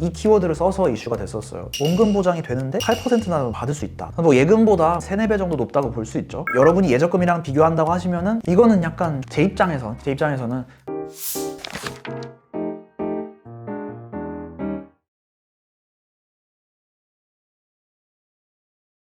이 키워드를 써서 이슈가 됐었어요. 원금 보장이 되는데 8%나 받을 수 있다. 뭐 예금보다 3, 4배 정도 높다고 볼 수 있죠. 여러분이 예적금이랑 비교한다고 하시면은 이거는 약간 제 입장에서는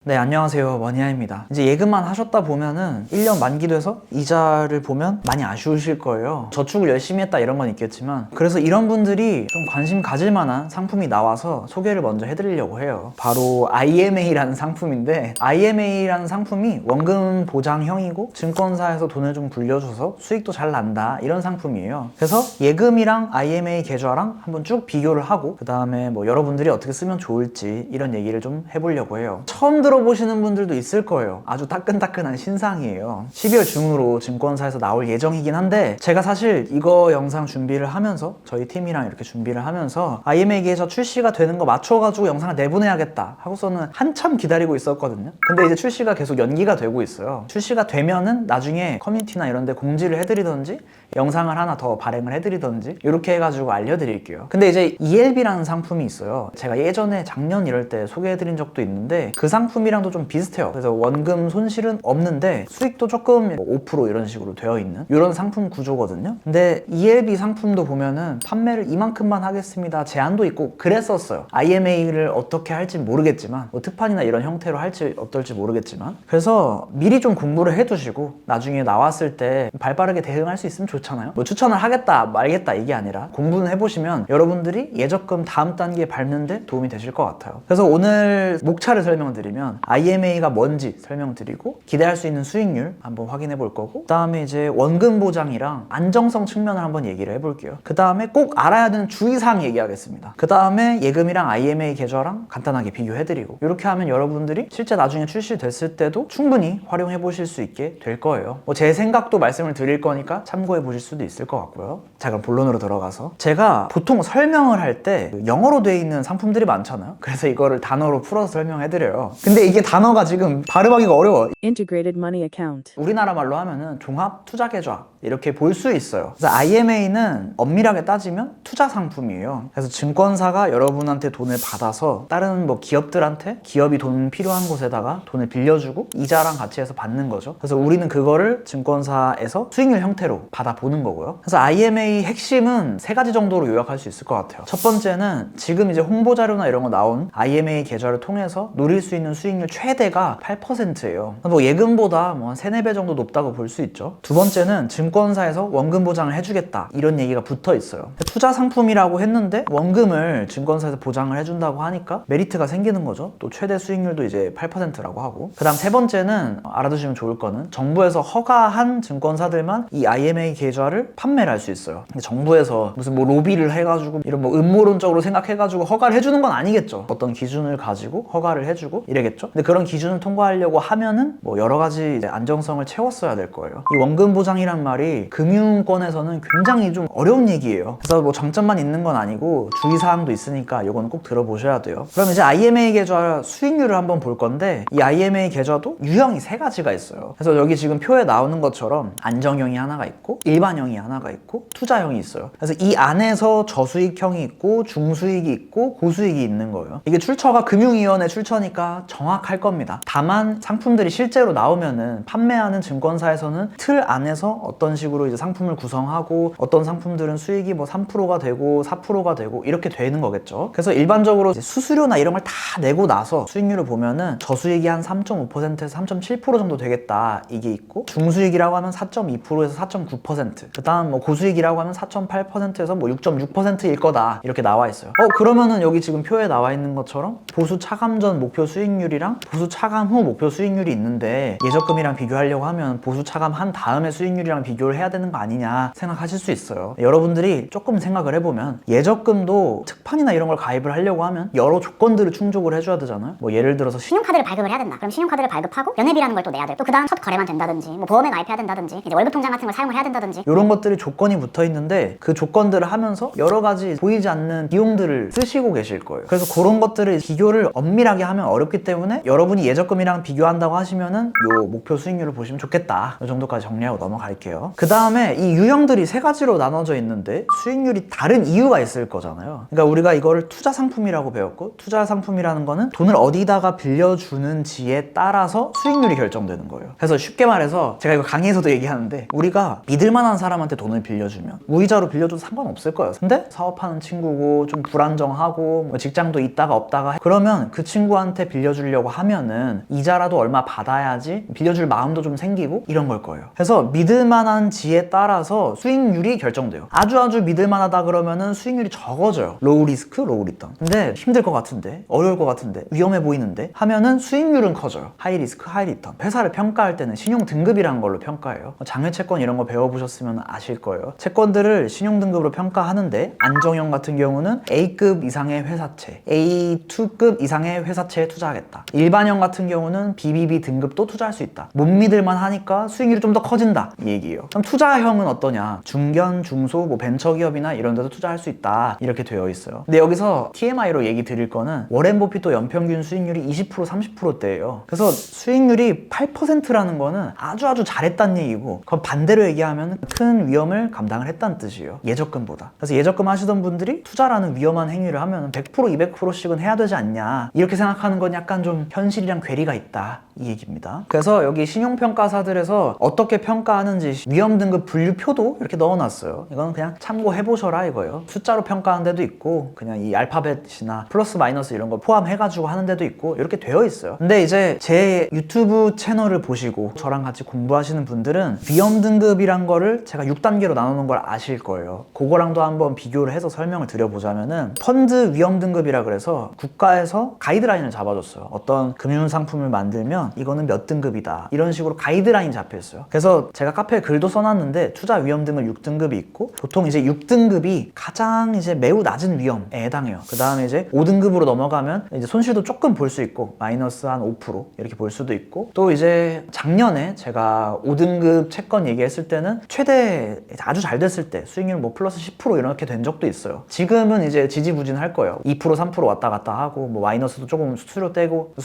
네, 안녕하세요. 머니아입니다. 이제 예금만 하셨다 보면은 1년 만기 돼서 이자를 보면 많이 아쉬우실 거예요. 저축을 열심히 했다 이런 건 있겠지만, 그래서 이런 분들이 좀 관심 가질 만한 상품이 나와서 소개를 먼저 해드리려고 해요. 바로 IMA라는 상품인데, IMA라는 상품이 원금 보장형이고 증권사에서 돈을 좀 굴려줘서 수익도 잘 난다, 이런 상품이에요. 그래서 예금이랑 IMA 계좌랑 한번 쭉 비교를 하고, 그 다음에 뭐 여러분들이 어떻게 쓰면 좋을지 이런 얘기를 좀 해보려고 해요. 처음 들어보시는 분들도 있을 거예요. 아주 따끈따끈한 신상이에요. 12월 중으로 증권사에서 나올 예정이긴 한데, 제가 사실 이거 영상 준비를 하면서, 저희 팀이랑 이렇게 준비를 하면서 IMA 계좌 출시가 되는 거 맞춰가지고 영상을 내보내야겠다 하고서는 한참 기다리고 있었거든요. 근데 이제 출시가 계속 연기가 되고 있어요. 출시가 되면은 나중에 커뮤니티나 이런 데 공지를 해드리던지 영상을 하나 더 발행을 해드리던지 이렇게 해가지고 알려드릴게요. 근데 이제 ELB라는 상품이 있어요. 제가 예전에 작년 이럴 때 소개해드린 적도 있는데, 그 상품이랑도 좀 비슷해요. 그래서 원금 손실은 없는데 수익도 조금 5% 이런 식으로 되어 있는 이런 상품 구조거든요. 근데 ELB 상품도 보면은 판매를 이만큼만 하겠습니다 제한도 있고 그랬었어요. IMA를 어떻게 할지 모르겠지만, 뭐 특판이나 이런 형태로 할지 어떨지 모르겠지만, 그래서 미리 좀 공부를 해두시고 나중에 나왔을 때 발빠르게 대응할 수 있으면 좋잖아요. 뭐 추천을 하겠다 말겠다 이게 아니라 공부는 해보시면 여러분들이 예적금 다음 단계에 밟는데 도움이 되실 것 같아요. 그래서 오늘 목차를 설명드리면 IMA가 뭔지 설명드리고, 기대할 수 있는 수익률 한번 확인해 볼 거고, 그 다음에 이제 원금 보장이랑 안정성 측면을 한번 얘기를 해볼게요. 그 다음에 꼭 알아야 되는 주의사항 얘기하겠습니다. 그 다음에 예금이랑 IMA 계좌랑 간단하게 비교해드리고, 이렇게 하면 여러분들이 실제 나중에 출시됐을 때도 충분히 활용해 보실 수 있게 될 거예요. 뭐 제 생각도 말씀을 드릴 거니까 참고해 보실 수도 있을 것 같고요. 자, 그럼 본론으로 들어가서, 제가 보통 설명을 할 때 영어로 돼 있는 상품들이 많잖아요. 그래서 이거를 단어로 풀어서 설명해드려요. 근데 이게 단어가 지금 발음하기가 어려워. Integrated Money Account. 우리나라 말로 하면은 종합 투자 계좌 이렇게 볼 수 있어요. 그래서 IMA는 엄밀하게 따지면 투자 상품이에요. 그래서 증권사가 여러분한테 돈을 받아서 다른 뭐 기업들한테, 기업이 돈 필요한 곳에다가 돈을 빌려주고 이자랑 같이 해서 받는 거죠. 그래서 우리는 그거를 증권사에서 수익률 형태로 받아보는 거고요. 그래서 IMA 핵심은 3가지 정도로 요약할 수 있을 것 같아요. 첫 번째는 지금 이제 홍보 자료나 이런 거 나온 IMA 계좌를 통해서 누릴 수 있는 수익률 최대가 8%예요. 뭐 예금보다 뭐 한 3, 4배 정도 높다고 볼 수 있죠. 두 번째는 증권사에서 원금 보장을 해주겠다 이런 얘기가 붙어 있어요. 투자 상품이라고 했는데 원금을 증권사에서 보장을 해준다고 하니까 메리트가 생기는 거죠. 또 최대 수익률도 이제 8%라고 하고, 그 다음 세 번째는 알아두시면 좋을 거는, 정부에서 허가한 증권사들만 이 IMA 계좌를 판매를 할 수 있어요. 근데 정부에서 무슨 뭐 로비를 해가지고 이런 뭐 음모론적으로 생각해가지고 허가를 해주는 건 아니겠죠. 어떤 기준을 가지고 허가를 해주고 이래겠죠. 근데 그런 기준을 통과하려고 하면은 뭐 여러 가지 이제 안정성을 채웠어야 될 거예요. 이 원금 보장이란 말이 금융권에서는 굉장히 좀 어려운 얘기예요. 그래서 뭐 장점만 있는 건 아니고 주의사항도 있으니까 이건 꼭 들어보셔야 돼요. 그럼 이제 IMA 계좌 수익률을 한번 볼 건데, 이 IMA 계좌도 유형이 3가지가 있어요. 그래서 여기 지금 표에 나오는 것처럼 안정형이 하나가 있고 일반형이 하나가 있고 투자형이 있어요. 그래서 이 안에서 저수익형이 있고 중수익이 있고 고수익이 있는 거예요. 이게 출처가 금융위원회 출처니까 정확할 겁니다. 다만 상품들이 실제로 나오면은 판매하는 증권사에서는 틀 안에서 어떤 식으로 이제 상품을 구성하고, 어떤 상품들은 수익이 뭐 3%가 되고 4%가 되고 이렇게 되는 거겠죠. 그래서 일반적으로 이제 수수료나 이런 걸 다 내고 나서 수익률을 보면은 저수익이 한 3.5%에서 3.7% 정도 되겠다 이게 있고, 중수익이라고 하면 4.2%에서 4.9%, 그 다음 뭐 고수익이라고 하면 4.8%에서 뭐 6.6%일 거다 이렇게 나와 있어요. 그러면은 여기 지금 표에 나와 있는 것처럼 보수 차감 전 목표 수익률이랑 보수 차감 후 목표 수익률이 있는데, 예적금이랑 비교하려고 하면 보수 차감 한 다음에 수익률이랑 비교를 해야 되는 거 아니냐 생각하실 수 있어요. 여러분들이 조금 생각을 해보면, 예적금도 특판이나 이런 걸 가입을 하려고 하면 여러 조건들을 충족을 해줘야 되잖아요. 뭐 예를 들어서 신용카드를 발급을 해야 된다. 그럼 신용카드를 발급하고 연회비라는 걸 또 내야 돼. 또 그 다음 첫 거래만 된다든지, 뭐 보험에 가입해야 된다든지, 이제 월급 통장 같은 걸 사용을 해야 된다든지, 이런 것들이 조건이 붙어 있는데, 그 조건들을 하면서 여러 가지 보이지 않는 비용들을 쓰시고 계실 거예요. 그래서 그런 것들을 비교를 엄밀하게 하면 어렵기 때문에 때문에 여러분이 예적금이랑 비교한다고 하시면은 요 목표 수익률을 보시면 좋겠다. 이 정도까지 정리하고 넘어갈게요. 그 다음에 이 유형들이 세 가지로 나눠져 있는데 수익률이 다른 이유가 있을 거잖아요. 그러니까 우리가 이거를 투자 상품이라고 배웠고, 투자 상품이라는 거는 돈을 어디다가 빌려주는지에 따라서 수익률이 결정되는 거예요. 그래서 쉽게 말해서 제가 이거 강의에서도 얘기하는데, 우리가 믿을 만한 사람한테 돈을 빌려주면 무이자로 빌려줘도 상관없을 거예요. 근데 사업하는 친구고 좀 불안정하고 뭐 직장도 있다가 없다가 그러면 그 친구한테 빌려주려고 하면은 이자라도 얼마 받아야지 빌려줄 마음도 좀 생기고 이런 걸 거예요. 그래서 믿을 만한지에 따라서 수익률이 결정돼요. 아주 믿을 만하다 그러면은 수익률이 적어져요. 로우 리스크, 로우 리턴. 근데 힘들 것 같은데, 어려울 것 같은데, 위험해 보이는데 하면은 수익률은 커져요. 하이 리스크, 하이 리턴. 회사를 평가할 때는 신용 등급이라는 걸로 평가해요. 장외 채권 이런 거 배워보셨으면 아실 거예요. 채권들을 신용 등급으로 평가하는데, 안정형 같은 경우는 A급 이상의 회사채, A2급 이상의 회사채에 투자하겠다. 일반형 같은 경우는 BBB 등급도 투자할 수 있다. 못 믿을만 하니까 수익률이 좀 더 커진다, 이 얘기예요. 그럼 투자형은 어떠냐? 중견, 중소, 뭐 벤처기업이나 이런 데도 투자할 수 있다, 이렇게 되어 있어요. 근데 여기서 TMI로 얘기 드릴 거는 워렌 버핏도 연평균 수익률이 20% 30%대예요. 그래서 수익률이 8%라는 거는 아주 잘했다는 얘기고, 그건 반대로 얘기하면 큰 위험을 감당을 했다는 뜻이에요. 예적금보다. 그래서 예적금 하시던 분들이 투자라는 위험한 행위를 하면 100% 200%씩은 해야 되지 않냐, 이렇게 생각하는 건 약간 좀 현실이랑 괴리가 있다, 이 얘기입니다. 그래서 여기 신용평가사들에서 어떻게 평가하는지 위험등급 분류표도 이렇게 넣어놨어요. 이건 그냥 참고해보셔라 이거예요. 숫자로 평가하는 데도 있고, 그냥 이 알파벳이나 플러스 마이너스 이런 거 포함해가지고 하는 데도 있고, 이렇게 되어 있어요. 근데 이제 제 유튜브 채널을 보시고 저랑 같이 공부하시는 분들은 위험등급이란 거를 제가 6단계로 나누는 걸 아실 거예요. 그거랑도 한번 비교를 해서 설명을 드려보자면은, 펀드 위험등급이라 그래서 국가에서 가이드라인을 잡아줬어요. 어떤 금융상품을 만들면 이거는 몇 등급이다, 이런 식으로 가이드라인이 잡혀있어요. 그래서 제가 카페에 글도 써놨는데, 투자 위험등급 6등급이 있고, 보통 이제 6등급이 가장 이제 매우 낮은 위험에 해당해요. 그 다음에 이제 5등급으로 넘어가면 이제 손실도 조금 볼 수 있고, 마이너스 한 5% 이렇게 볼 수도 있고, 또 이제 작년에 제가 5등급 채권 얘기했을 때는 최대 아주 잘 됐을 때 수익률 뭐 플러스 10% 이렇게 된 적도 있어요. 지금은 이제 지지부진할 거예요. 2% 3% 왔다 갔다 하고, 뭐 마이너스도 조금 수수료 떼고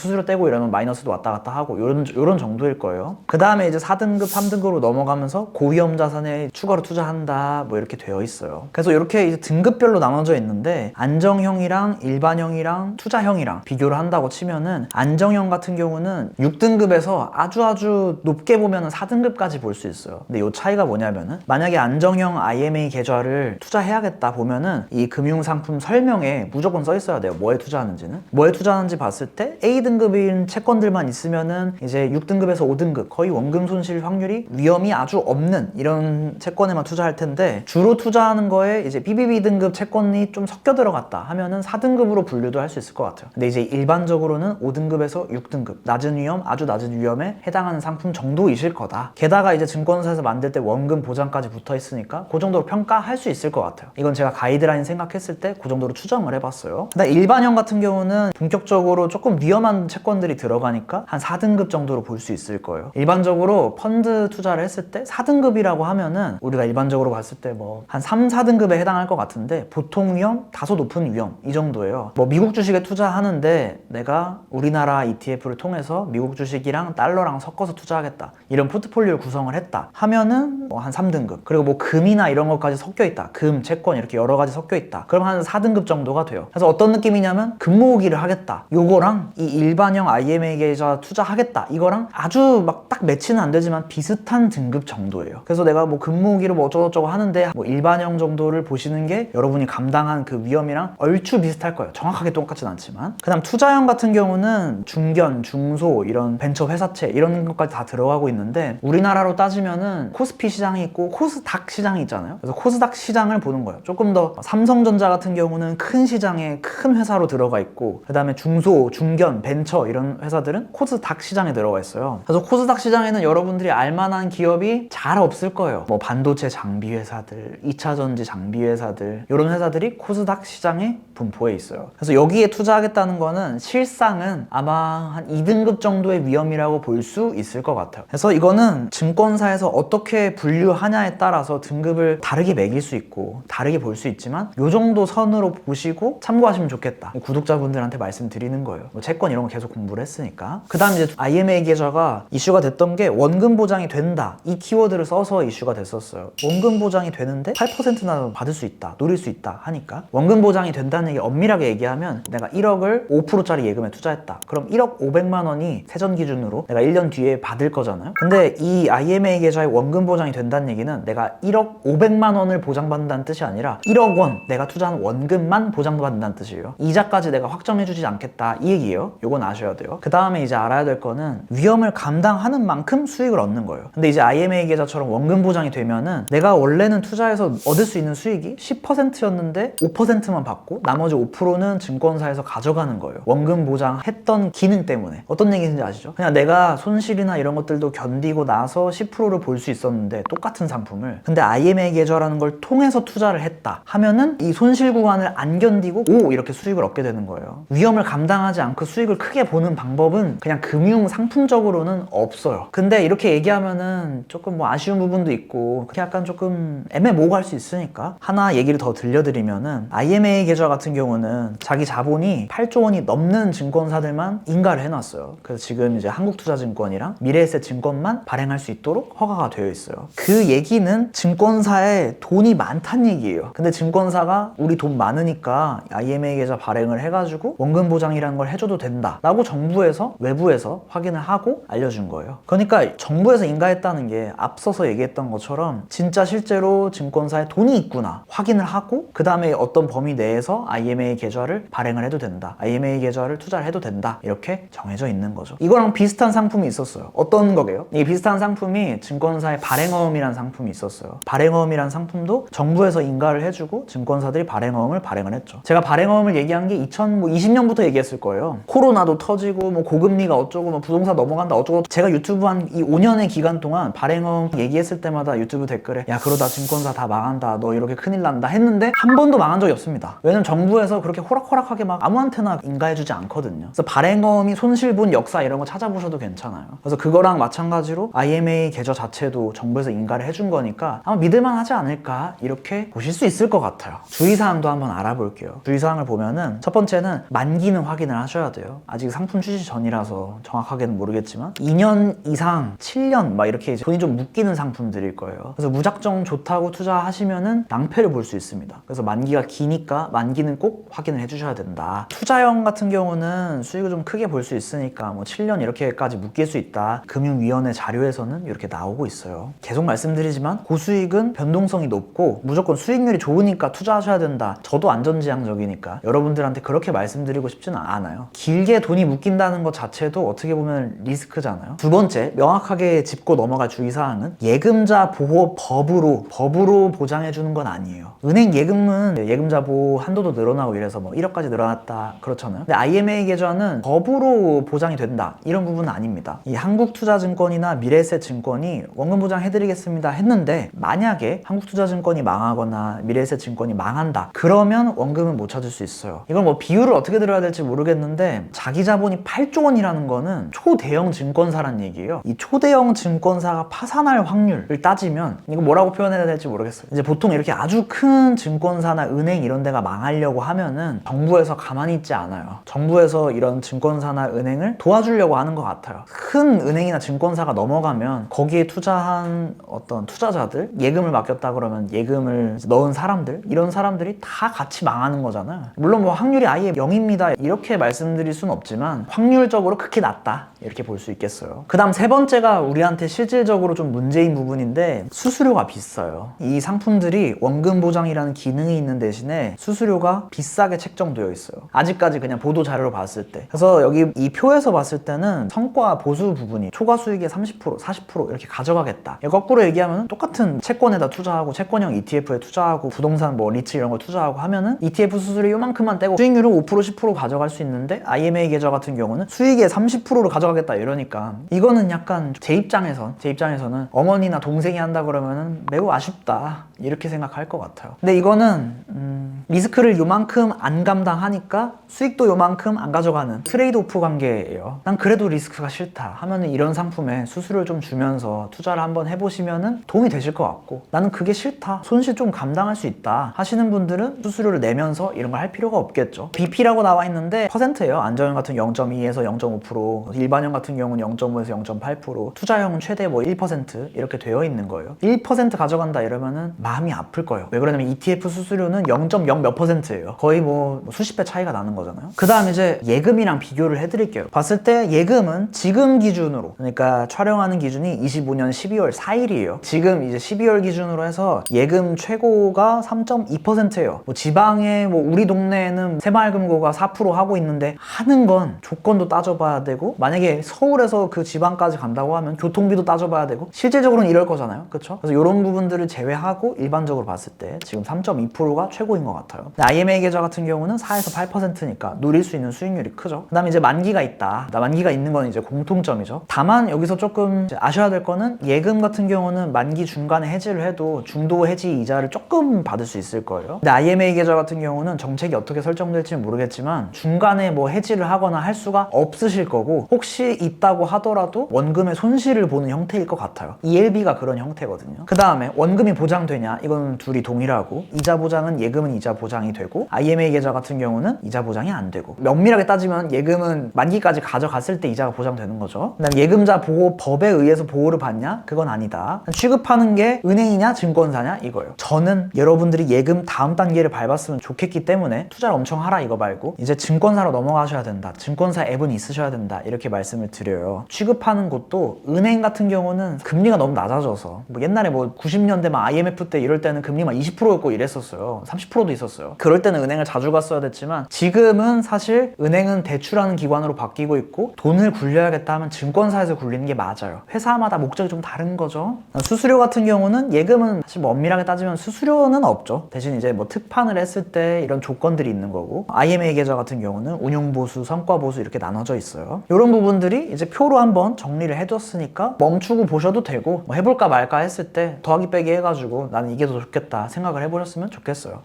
이러면 마이너스도 왔다 갔다 하고, 요런 정도일 거예요. 그 다음에 이제 4등급 3등급으로 넘어가면서 고위험 자산에 추가로 투자한다, 뭐 이렇게 되어 있어요. 그래서 이렇게 이제 등급별로 나눠져 있는데, 안정형이랑 일반형이랑 투자형이랑 비교를 한다고 치면은, 안정형 같은 경우는 6등급에서 아주 높게 보면은 4등급까지 볼 수 있어요. 근데 이 차이가 뭐냐면은, 만약에 안정형 IMA 계좌를 투자해야겠다 보면은 이 금융상품 설명에 무조건 써 있어야 돼요. 뭐에 투자하는지는. 뭐에 투자하는지 봤을 때 A등급인 채권들만 있으면은 이제 6등급에서 5등급, 거의 원금 손실 확률이 위험이 아주 없는 이런 채권에만 투자할 텐데, 주로 투자하는 거에 이제 BBB 등급 채권이 좀 섞여 들어갔다 하면은 4등급으로 분류도 할 수 있을 것 같아요. 근데 이제 일반적으로는 5등급에서 6등급, 낮은 위험, 아주 낮은 위험에 해당하는 상품 정도이실 거다. 게다가 이제 증권사에서 만들 때 원금 보장까지 붙어 있으니까 그 정도로 평가할 수 있을 것 같아요. 이건 제가 가이드라인 생각했을 때 그 정도로 추정을 해봤어요. 근데 일반형 같은 경우는 본격적으로 조금 위험한 채권들이 들어가니까 한 4등급 정도로 볼 수 있을 거예요. 일반적으로 펀드 투자를 했을 때 4등급이라고 하면은 우리가 일반적으로 봤을 때 뭐 한 3, 4등급에 해당할 것 같은데, 보통 위험, 다소 높은 위험, 이 정도예요. 뭐 미국 주식에 투자하는데 내가 우리나라 ETF를 통해서 미국 주식이랑 달러랑 섞어서 투자하겠다, 이런 포트폴리오를 구성을 했다 하면은 뭐 한 3등급. 그리고 뭐 금이나 이런 것까지 섞여 있다, 금, 채권 이렇게 여러 가지 섞여 있다, 그럼 한 4등급 정도가 돼요. 그래서 어떤 느낌이냐면, 금 모으기를 하겠다, 요거랑 이 일반형 IMA 계좌 투자하겠다, 이거랑 아주 막 딱 매치는 안 되지만 비슷한 등급 정도예요. 그래서 내가 뭐 금 모으기를 뭐 어쩌고저쩌고 하는데, 뭐 일반형 정도를 보시는 게 여러분이 감당한 그 위험이랑 얼추 비슷할 거예요. 정확하게 똑같진 않지만. 그 다음 투자형 같은 경우는 중견, 중소, 이런 벤처 회사채 이런 것까지 다 들어가고 있는데, 우리나라로 따지면은 코스피 시장이 있고 코스닥 시장이 있잖아요. 그래서 코스닥 시장을 보는 거예요. 조금 더 삼성전자 같은 경우는 큰 시장에 큰 회사로 들어가 있고, 그 다음에 중소, 중견, 벤처 이런 회사들은 코스닥 시장에 들어가 있어요. 그래서 코스닥 시장에는 여러분들이 알만한 기업이 잘 없을 거예요. 뭐 반도체 장비 회사들, 2차전지 장비 회사들, 이런 회사들이 코스닥 시장에 분포해 있어요. 그래서 여기에 투자하겠다는 거는 실상은 아마 한 2등급 정도의 위험이라고 볼 수 있을 것 같아요. 그래서 이거는 증권사에서 어떻게 분류하냐에 따라서 등급을 다르게 매길 수 있고 다르게 볼 수 있지만, 요 정도 선으로 보시고 참고하시면 좋겠다, 구독자분들한테 말씀드리는 거예요. 뭐 채권 채권 이런 거 계속 공부를 했으니까. 그 다음 이제 IMA 계좌가 이슈가 됐던 게 원금 보장이 된다, 이 키워드를 써서 이슈가 됐었어요. 원금 보장이 되는데 8%나 받을 수 있다, 노릴 수 있다 하니까. 원금 보장이 된다는 얘기 엄밀하게 얘기하면 내가 1억을 5%짜리 예금에 투자했다, 그럼 1억 500만 원이 세전 기준으로 내가 1년 뒤에 받을 거잖아요. 근데 이 IMA 계좌의 원금 보장이 된다는 얘기는 내가 1억 500만 원을 보장받는다는 뜻이 아니라 1억 원 내가 투자한 원금만 보장받는다는 뜻이에요. 이자까지 내가 확정해주지 않겠다, 이 얘기예요. 요건 아셔야 돼요. 그 다음에 이제 알아야 될 거는 위험을 감당하는 만큼 수익을 얻는 거예요. 근데 이제 IMA 계좌처럼 원금 보장이 되면은 내가 원래는 투자해서 얻을 수 있는 수익이 10%였는데 5%만 받고 나머지 5%는 증권사에서 가져가는 거예요. 원금 보장했던 기능 때문에. 어떤 얘기인지 아시죠? 그냥 내가 손실이나 이런 것들도 견디고 나서 10%를 볼 수 있었는데 똑같은 상품을, 근데 IMA 계좌라는 걸 통해서 투자를 했다 하면은 이 손실 구간을 안 견디고 이렇게 수익을 얻게 되는 거예요. 위험을 감당하지 않고 수익을 크게 보는 방법은 그냥 금융 상품적으로는 없어요. 근데 이렇게 얘기하면은 조금 뭐 아쉬운 부분도 있고 그렇게 약간 조금 애매모호할 수 있으니까 하나 얘기를 더 들려드리면은, IMA 계좌 같은 경우는 자기 자본이 8조 원이 넘는 증권사들만 인가를 해놨어요. 그래서 지금 이제 한국투자증권이랑 미래에셋증권만 발행할 수 있도록 허가가 되어 있어요. 그 얘기는 증권사에 돈이 많다는 얘기예요. 근데 증권사가 우리 돈 많으니까 IMA 계좌 발행을 해가지고 원금 보장이라는 걸 해줘도 된다 라고 정부에서 외부에서 확인을 하고 알려준 거예요. 그러니까 정부에서 인가했다는 게 앞서서 얘기했던 것처럼 진짜 실제로 증권사에 돈이 있구나 확인을 하고, 그 다음에 어떤 범위 내에서 IMA 계좌를 발행을 해도 된다, IMA 계좌를 투자를 해도 된다, 이렇게 정해져 있는 거죠. 이거랑 비슷한 상품이 있었어요. 어떤 거게요? 이 비슷한 상품이 증권사의 발행어음이라는 상품이 있었어요. 발행어음이라는 상품도 정부에서 인가를 해주고 증권사들이 발행어음을 발행을 했죠. 제가 발행어음을 얘기한 게 2020년부터 얘기했을 거예요. 코로나도 터지고 뭐 고금리가 어쩌고 뭐 부동산 넘어간다 어쩌고, 제가 유튜브 한 이 5년의 기간 동안 발행어음 얘기했을 때마다 유튜브 댓글에 야 그러다 증권사 다 망한다, 너 이렇게 큰일 난다 했는데 한 번도 망한 적이 없습니다. 왜냐면 정부에서 그렇게 호락호락하게 막 아무한테나 인가해주지 않거든요. 그래서 발행어음이 손실분 역사 이런 거 찾아보셔도 괜찮아요. 그래서 그거랑 마찬가지로 IMA 계좌 자체도 정부에서 인가를 해준 거니까 아마 믿을만 하지 않을까, 이렇게 보실 수 있을 것 같아요. 주의사항도 한번 알아볼게요. 주의사항을 보면은 첫 번째는 만기는 확인을 하셔야 돼요. 아직 상품 출시 전이라서 정확하게는 모르겠지만 2년 이상 7년 막 이렇게 이제 돈이 좀 묶이는 상품들일 거예요. 그래서 무작정 좋다고 투자하시면은 낭패를 볼 수 있습니다. 그래서 만기가 기니까 만기는 꼭 확인을 해주셔야 된다. 투자형 같은 경우는 수익을 좀 크게 볼 수 있으니까 뭐 7년 이렇게까지 묶일 수 있다, 금융위원회 자료에서는 이렇게 나오고 있어요. 계속 말씀드리지만 고수익은 변동성이 높고 무조건 수익률이 좋으니까 투자하셔야 된다, 저도 안전지향적이니까 여러분들한테 그렇게 말씀드리고 싶지는 않아요. 길게 돈이 묶인다는 것 자체도 어떻게 보면 리스크잖아요. 두 번째, 명확하게 짚고 넘어갈 주의사항은 예금자 보호 법으로 보장해주는 건 아니에요. 은행 예금은 예금자 보호 한도도 늘어나고 이래서 뭐 1억까지 늘어났다 그렇잖아요. 근데 IMA 계좌는 법으로 보장이 된다 이런 부분은 아닙니다. 이 한국투자증권이나 미래에셋증권이 원금 보장해드리겠습니다 했는데 만약에 한국투자증권이 망하거나 미래에셋증권이 망한다 그러면 원금은 못 찾을 수 있어요. 이걸 뭐 비율을 어떻게 들어야 될지 모르겠는데 자기 자본이 8조 원이라는 거는 초대형 증권사란 얘기예요. 이 초대형 증권사가 파산할 확률을 따지면 이거 뭐라고 표현해야 될지 모르겠어요. 이제 보통 이렇게 아주 큰 증권사나 은행 이런 데가 망하려고 하면은 정부에서 가만히 있지 않아요. 정부에서 이런 증권사나 은행을 도와주려고 하는 것 같아요. 큰 은행이나 증권사가 넘어가면 거기에 투자한 어떤 투자자들, 예금을 맡겼다 그러면 예금을 넣은 사람들, 이런 사람들이 다 같이 망하는 거잖아요. 물론 뭐 확률이 아예 0입니다 이렇게 말씀드릴 수는 없지만 확률적으로 극히 낮다 이렇게 볼 수 있겠어요. 그 다음 세 번째가 우리한테 실질적으로 좀 문제인 부분인데 수수료가 비싸요. 이 상품들이 원금 보장이라는 기능이 있는 대신에 수수료가 비싸게 책정되어 있어요. 아직까지 그냥 보도 자료로 봤을 때. 그래서 여기 이 표에서 봤을 때는 성과 보수 부분이 초과 수익의 30%, 40% 이렇게 가져가겠다. 거꾸로 얘기하면 똑같은 채권에다 투자하고 채권형 ETF에 투자하고 부동산 뭐 리츠 이런 거 투자하고 하면은 ETF 수수료 요만큼만 떼고 수익률은 5%, 10% 가져갈 수 있는데 IMA 계좌 같은 경우는 수익의 30%를 가져가겠다 이러니까 이거는 약간 제 입장에서는 어머니나 동생이 한다 그러면은 매우 아쉽다 이렇게 생각할 것 같아요. 근데 이거는 리스크를 요만큼 안 감당하니까 수익도 요만큼 안 가져가는 트레이드오프 관계예요. 난 그래도 리스크가 싫다 하면은 이런 상품에 수수료를 좀 주면서 투자를 한번 해보시면은 도움이 되실 것 같고, 나는 그게 싫다, 손실 좀 감당할 수 있다 하시는 분들은 수수료를 내면서 이런 걸 할 필요가 없겠죠. BP라고 나와 있는데 %예요. 안정형 같은 0.2에서 0.5%, 일반형 같은 경우는 0.5에서 0.8%, 투자형은 최대 뭐 1% 이렇게 되어 있는 거예요. 1% 가져간다 이러면은 마음이 아플 거예요. 왜 그러냐면 ETF 수수료는 0.0 몇 %예요. 거의 뭐 수십 배 차이가 나는 거잖아요. 그 다음 이제 예금이랑 비교를 해드릴게요. 봤을 때 예금은 지금 기준으로, 그러니까 촬영하는 기준이 25년 12월 4일이에요. 지금 이제 12월 기준으로 해서 예금 최고가 3.2%예요. 뭐 지방에 뭐 우리 동네에는 새마을금고가 4% 하고 있는데 하는 건 조건도 따져봐야 되고, 만약에 서울에서 그 지방까지 간다고 하면 교통비도 따져봐야 되고, 실질적으로는 이럴 거잖아요. 그쵸? 그래서 이런 부분들을 제외하고 일반적으로 봤을 때 지금 3.2%가 최고인 것 같아요. IMA 계좌 같은 경우는 4에서 8%니까 누릴 수 있는 수익률이 크죠. 그 다음에 이제 만기가 있다. 만기가 있는 건 이제 공통점이죠. 다만 여기서 조금 아셔야 될 거는, 예금 같은 경우는 만기 중간에 해지를 해도 중도 해지 이자를 조금 받을 수 있을 거예요. 근데 IMA 계좌 같은 경우는 정책이 어떻게 설정될지는 모르겠지만 중간에 뭐 해지를 하거나 할 수가 없으실 거고, 혹시 있다고 하더라도 원금의 손실을 보는 형태일 것 같아요. ELB가 그런 형태거든요. 그 다음에 원금이 보장되냐, 이건 둘이 동일하고, 이자 보장은 예금은 이자 보장이 되고 IMA 계좌 같은 경우는 이자 보장이 안 되고, 면밀하게 따지면 예금은 만기까지 가져갔을 때 이자가 보장되는 거죠. 그다음 예금자 보호법에 의해서 보호를 받냐? 그건 아니다. 취급하는 게 은행이냐 증권사냐 이거예요. 저는 여러분들이 예금 다음 단계를 밟았으면 좋겠기 때문에 투자를 엄청 하라 이거 말고 이제 증권사로 넘어가셔야 된다, 증권사 앱은 있으셔야 된다, 이렇게 말씀을 드려요. 취급하는 곳도 은행 같은 경우는 금리가 너무 낮아져서, 뭐 옛날에 뭐 90년대 막 IMF 때 이럴 때는 금리만 20%였고 이랬었어요. 30%도 있었어요. 그럴 때는 은행을 자주 갔어야 됐지만 지금은 사실 은행은 대출하는 기관으로 바뀌고 있고, 돈을 굴려야겠다 하면 증권사에서 굴리는 게 맞아요. 회사마다 목적이 좀 다른 거죠. 수수료 같은 경우는 예금은 사실 뭐 엄밀하게 따지면 수수료는 없죠. 대신 이제 뭐 특판을 했을 때 이런 조건들이 있는 거고, IMA 계좌 같은 경우는 운용보수, 성과보수 이렇게 나눠져 있어요. 이런 부분들이 이제 표로 한번 정리를 해뒀으니까 멈추고 보셔도 되고, 뭐 해볼까 말까 했을 때 더하기 빼기 해가지고 나는 이게 더 좋겠다 생각을 해보셨으면 좋겠어요.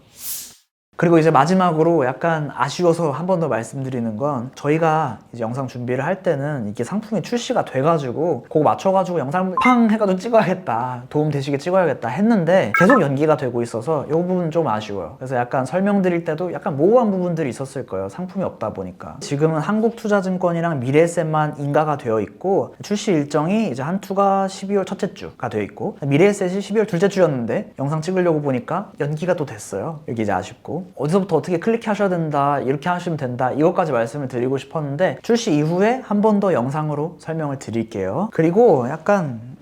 그리고 이제 마지막으로 약간 아쉬워서 한 번 더 말씀드리는 건, 저희가 이제 영상 준비를 할 때는 이게 상품이 출시가 돼가지고 그거 맞춰가지고 영상 팡 해가지고 찍어야겠다, 도움 되시게 찍어야겠다 했는데 계속 연기가 되고 있어서 이 부분은 좀 아쉬워요. 그래서 약간 설명드릴 때도 약간 모호한 부분들이 있었을 거예요. 상품이 없다 보니까. 지금은 한국투자증권이랑 미래에셋만 인가가 되어 있고, 출시 일정이 이제 한투가 12월 첫째 주가 되어 있고, 미래에셋이 12월 둘째 주였는데 영상 찍으려고 보니까 연기가 또 됐어요. 여기 이제 아쉽고, 어디서부터 어떻게 클릭하셔야 된다, 이렇게 하시면 된다, 이것까지 말씀을 드리고 싶었는데 출시 이후에 한 번 더 영상으로 설명을 드릴게요. 그리고 약간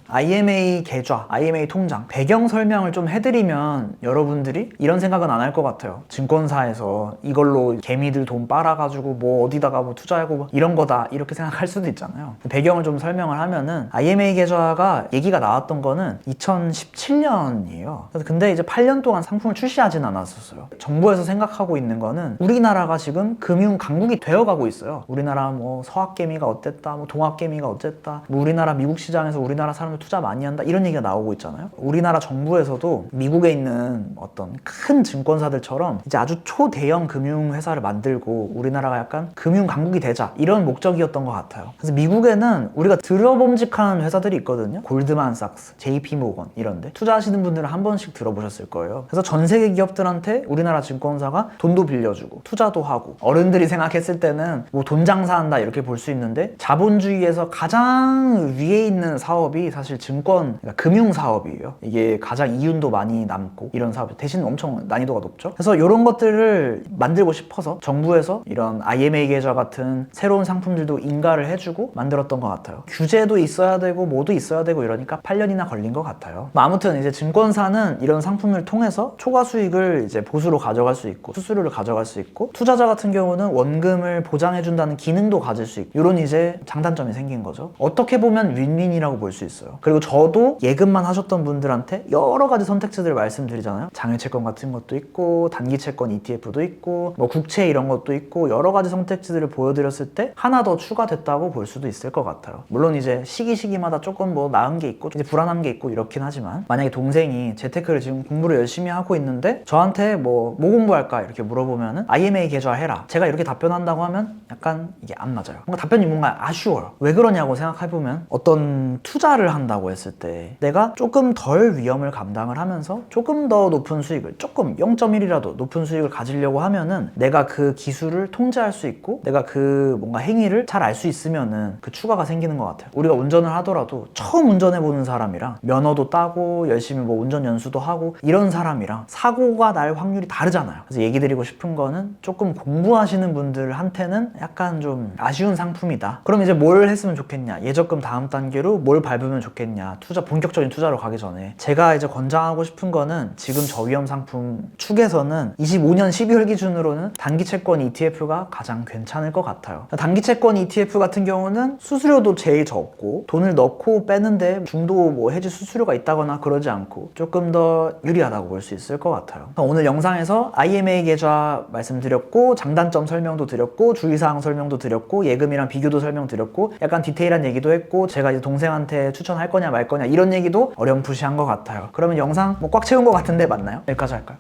IMA 계좌, IMA 통장 배경 설명을 좀 해드리면 여러분들이 이런 생각은 안 할 것 같아요. 증권사에서 이걸로 개미들 돈 빨아가지고 뭐 어디다가 뭐 투자하고 뭐 이런 거다, 이렇게 생각할 수도 있잖아요. 배경을 좀 설명을 하면은, IMA 계좌가 얘기가 나왔던 거는 2017년이에요. 근데 이제 8년 동안 상품을 출시하진 않았었어요. 정부에서 생각하고 있는 거는 우리나라가 지금 금융 강국이 되어가고 있어요. 우리나라 뭐 서학개미가 어땠다, 뭐 동학개미가 어쨌다, 뭐 우리나라 미국 시장에서 우리나라 사람들 투자 많이 한다, 이런 얘기가 나오고 있잖아요. 우리나라 정부에서도 미국에 있는 어떤 큰 증권사들처럼 이제 아주 초대형 금융회사를 만들고 우리나라가 약간 금융 강국이 되자, 이런 목적이었던 것 같아요. 그래서 미국에는 우리가 들어봄직한 회사들이 있거든요. 골드만삭스, JP모건 이런데 투자하시는 분들은 한 번씩 들어보셨을 거예요. 그래서 전 세계 기업들한테 우리나라 증권사가 돈도 빌려주고 투자도 하고, 어른들이 생각했을 때는 뭐 돈 장사한다 이렇게 볼 수 있는데, 자본주의에서 가장 위에 있는 사업이 사실 증권, 그러니까 금융 사업이에요. 이게 가장 이윤도 많이 남고 이런 사업, 대신 엄청 난이도가 높죠. 그래서 이런 것들을 만들고 싶어서 정부에서 이런 IMA 계좌 같은 새로운 상품들도 인가를 해주고 만들었던 것 같아요. 규제도 있어야 되고 뭐도 있어야 되고 이러니까 8년이나 걸린 것 같아요. 아무튼 이제 증권사는 이런 상품을 통해서 초과 수익을 이제 보수로 가져갈 수 있고, 수수료를 가져갈 수 있고, 투자자 같은 경우는 원금을 보장해준다는 기능도 가질 수 있고, 이런 이제 장단점이 생긴 거죠. 어떻게 보면 윈윈이라고 볼 수 있어요. 그리고 저도 예금만 하셨던 분들한테 여러 가지 선택지들을 말씀드리잖아요. 장외채권 같은 것도 있고, 단기채권 ETF도 있고, 뭐 국채 이런 것도 있고, 여러 가지 선택지들을 보여드렸을 때 하나 더 추가됐다고 볼 수도 있을 것 같아요. 물론 이제 시기마다 조금 뭐 나은 게 있고 이제 불안한 게 있고 이렇긴 하지만, 만약에 동생이 재테크를 지금 공부를 열심히 하고 있는데 저한테 뭐 공부할까 이렇게 물어보면은 IMA 계좌 해라, 제가 이렇게 답변한다고 하면 약간 이게 안 맞아요. 뭔가 답변이 뭔가 아쉬워요. 왜 그러냐고 생각해보면, 어떤 투자를 투자를 한다고 했을 때 내가 조금 덜 위험을 감당을 하면서 조금 더 높은 수익을, 조금 0.1이라도 높은 수익을 가지려고 하면은 내가 그 기술을 통제할 수 있고 내가 그 뭔가 행위를 잘 알 수 있으면은 그 추가가 생기는 것 같아요. 우리가 운전을 하더라도 처음 운전해보는 사람이랑 면허도 따고 열심히 뭐 운전 연수도 하고 이런 사람이랑 사고가 날 확률이 다르잖아요. 그래서 얘기 드리고 싶은 거는 조금 공부하시는 분들한테는 약간 좀 아쉬운 상품이다. 그럼 이제 뭘 했으면 좋겠냐? 예적금 다음 단계로 뭘 밟으면 좋겠냐? 본격적인 투자로 가기 전에 제가 이제 권장하고 싶은 거는 지금 저위험 상품 축에서는 25년 12월 기준으로는 단기 채권 ETF가 가장 괜찮을 것 같아요. 단기 채권 ETF 같은 경우는 수수료도 제일 적고 돈을 넣고 빼는데 중도 뭐 해지 수수료가 있다거나 그러지 않고 조금 더 유리하다고 볼 수 있을 것 같아요. 오늘 영상에서 IMA 계좌 말씀드렸고 장단점 설명도 드렸고 주의사항 설명도 드렸고 예금이랑 비교도 설명드렸고 약간 디테일한 얘기도 했고 제가 이제 동생한테 추천할 거냐 말 거냐 이런 얘기도 어렴풋이한 것 같아요. 그러면 영상 뭐 꽉 채운 것 같은데 맞나요? 여기까지 할까요?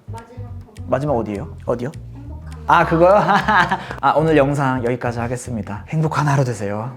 마지막 어디예요? 어디요? 아 그거요? 아 오늘 영상 여기까지 하겠습니다. 행복한 하루 되세요.